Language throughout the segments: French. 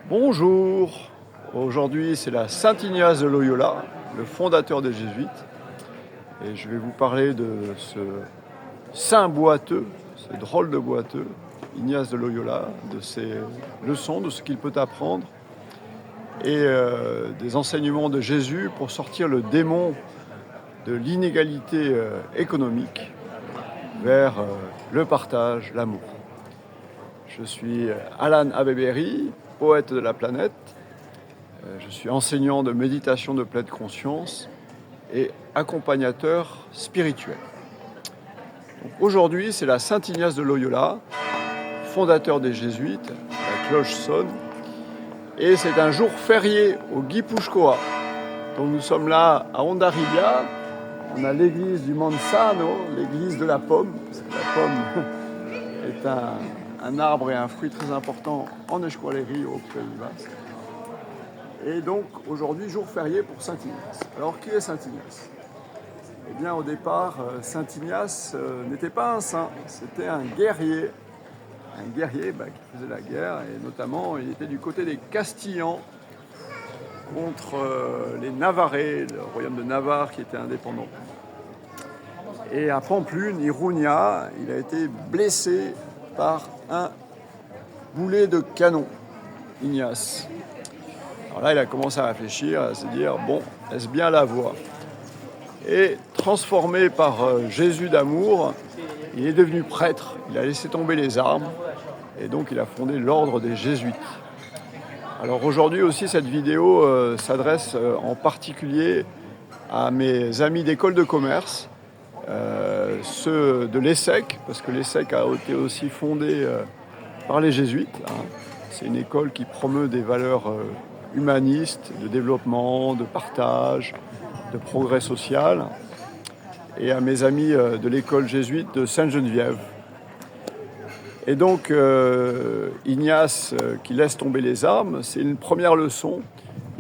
Bonjour, aujourd'hui c'est la Saint Ignace de Loyola, le fondateur des Jésuites, et je vais vous parler de ce saint boiteux, ce drôle de boiteux, Ignace de Loyola, de ses leçons, de ce qu'il peut apprendre, et des enseignements de Jésus pour sortir le démon de l'inégalité économique vers le partage, l'amour. Je suis Alan Abébéry, poète de la planète. Je suis enseignant de méditation de pleine conscience et accompagnateur spirituel. Aujourd'hui, c'est la Saint Ignace de Loyola, fondateur des Jésuites. La cloche sonne. Et c'est un jour férié au Gipuzkoa. Donc nous sommes là à Hondarribia. On a l'église du Manzano, l'église de la pomme, parce que la pomme est un arbre et un fruit très important en Eskualerri au Pays Basque. Et donc aujourd'hui, jour férié pour Saint Ignace. Alors qui est Saint Ignace ? Eh bien au départ, Saint Ignace n'était pas un saint, c'était un guerrier qui faisait la guerre, et notamment il était du côté des Castillans contre les Navarrais, le royaume de Navarre qui était indépendant. Et à Pamplune, Iruña, il a été blessé par un boulet de canon, Ignace. Alors là, il a commencé à réfléchir, à se dire, bon, est-ce bien la voie ? Et transformé par Jésus d'amour, il est devenu prêtre, il a laissé tomber les armes, et donc il a fondé l'ordre des Jésuites. Alors aujourd'hui aussi, cette vidéo s'adresse en particulier à mes amis d'école de commerce, ceux de l'ESSEC, parce que l'ESSEC a été aussi fondé par les Jésuites. C'est une école qui promeut des valeurs humanistes, de développement, de partage, de progrès social. Et à mes amis de l'école jésuite de Sainte-Geneviève. Et donc, Ignace qui laisse tomber les armes, c'est une première leçon.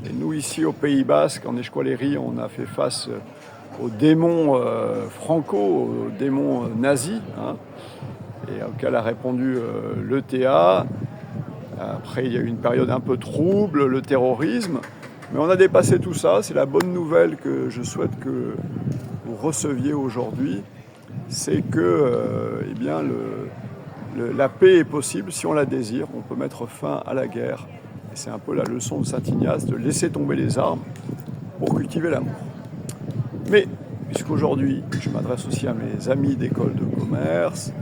Et nous, ici au Pays Basque, en Eskualerri, on a fait face aux démons franco, aux démons nazis, et auquel a répondu l'ETA. Après, il y a eu une période un peu trouble, le terrorisme. Mais on a dépassé tout ça. C'est la bonne nouvelle que je souhaite que vous receviez aujourd'hui. C'est que eh bien, la paix est possible si on la désire. On peut mettre fin à la guerre. Et c'est un peu la leçon de Saint Ignace, de laisser tomber les armes pour cultiver l'amour. Mais, puisqu'aujourd'hui, je m'adresse aussi à mes amis d'école de commerce,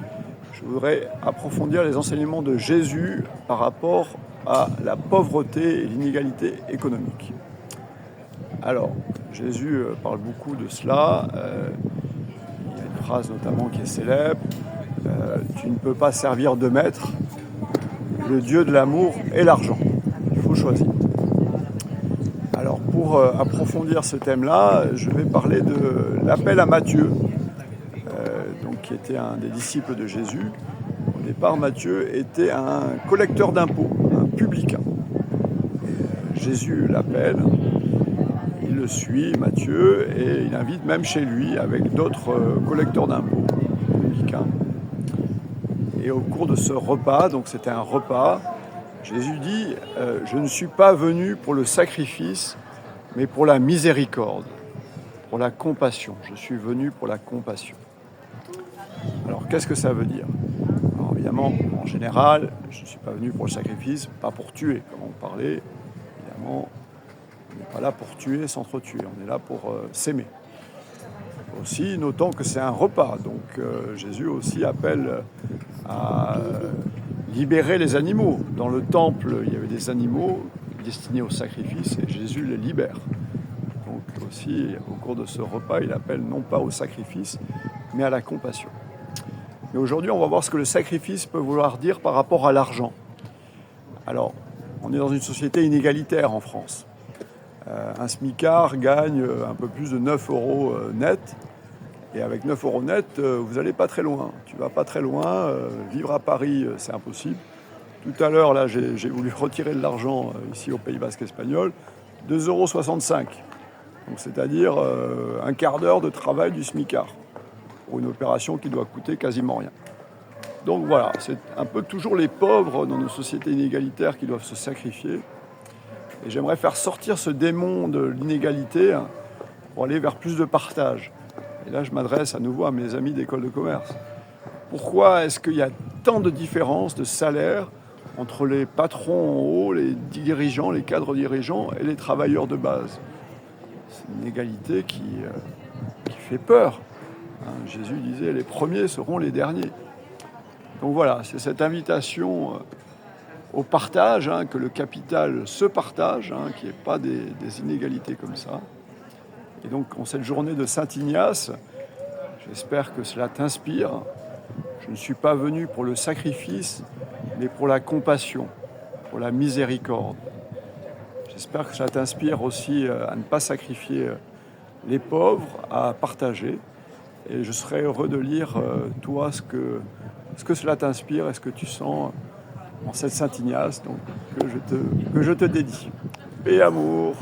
je voudrais approfondir les enseignements de Jésus par rapport à la pauvreté et l'inégalité économique. Alors, Jésus parle beaucoup de cela. Il y a une phrase notamment qui est célèbre. Tu ne peux pas servir de maître. Le Dieu de l'amour et l'argent. Il faut choisir. Alors, pour approfondir ce thème-là, je vais parler de l'appel à Matthieu, qui était un des disciples de Jésus. Au départ, Matthieu était un collecteur d'impôts, un publicain. Jésus l'appelle, il le suit, Matthieu, et il invite même chez lui avec d'autres collecteurs d'impôts, publicains. Et au cours de ce repas, donc c'était un repas, Jésus dit « Je ne suis pas venu pour le sacrifice, mais pour la miséricorde, pour la compassion. Je suis venu pour la compassion. » Alors, qu'est-ce que ça veut dire ? Alors, évidemment, en général, je ne suis pas venu pour le sacrifice, pas pour tuer, comme on parlait. Évidemment, on n'est pas là pour tuer, s'entretuer. On est là pour s'aimer. Aussi, notons que c'est un repas. Donc, Jésus aussi appelle à libérer les animaux. Dans le temple, il y avait des animaux destinés au sacrifice et Jésus les libère. Donc, aussi, au cours de ce repas, il appelle non pas au sacrifice, mais à la compassion. Et aujourd'hui, on va voir ce que le sacrifice peut vouloir dire par rapport à l'argent. Alors, on est dans une société inégalitaire en France. Un smicard gagne un peu plus de 9 euros net. Et avec 9 euros net, vous n'allez pas très loin. Tu vas pas très loin. Vivre à Paris, c'est impossible. Tout à l'heure, là, j'ai voulu retirer de l'argent ici au Pays Basque espagnol. 2,65 €. Donc, c'est-à-dire un quart d'heure de travail du smicard pour une opération qui doit coûter quasiment rien. Donc voilà, c'est un peu toujours les pauvres dans nos sociétés inégalitaires qui doivent se sacrifier. Et j'aimerais faire sortir ce démon de l'inégalité pour aller vers plus de partage. Et là, je m'adresse à nouveau à mes amis d'école de commerce. Pourquoi est-ce qu'il y a tant de différences de salaire entre les patrons en haut, les dirigeants, les cadres dirigeants et les travailleurs de base? C'est une inégalité qui fait peur. Jésus disait, les premiers seront les derniers. Donc voilà, c'est cette invitation au partage, que le capital se partage, qu'il n'y ait pas des inégalités comme ça. Et donc, en cette journée de Saint-Ignace, j'espère que cela t'inspire. Je ne suis pas venu pour le sacrifice, mais pour la compassion, pour la miséricorde. J'espère que cela t'inspire aussi à ne pas sacrifier les pauvres, à partager. Et je serais heureux de lire, toi, ce que cela t'inspire et ce que tu sens en cette Saint-Ignace, donc, que je te dédie. Paix et amour.